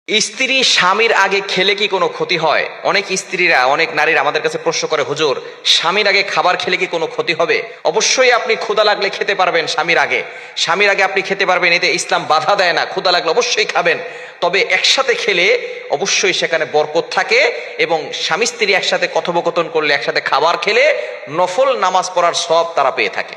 স্ত্রী স্বামীর আগে খেলে কি কোনো ক্ষতি হয়? অনেক স্ত্রীরা, অনেক নারীরা আমাদের কাছে প্রশ্ন করে, হুজুর স্বামীর আগে খাবার খেলে কি কোনো ক্ষতি হবে? অবশ্যই আপনি ক্ষুধা লাগলে খেতে পারবেন স্বামীর আগে আপনি খেতে পারবেন, এতে ইসলাম বাধা দেয় না। ক্ষুধা লাগলে অবশ্যই খাবেন, তবে একসাথে খেলে অবশ্যই সেখানে বরকত থাকে। এবং স্বামী স্ত্রী একসাথে কথোপকথন করলে, একসাথে খাবার খেলে নফল নামাজ পড়ার সওয়াব তারা পেয়ে থাকে।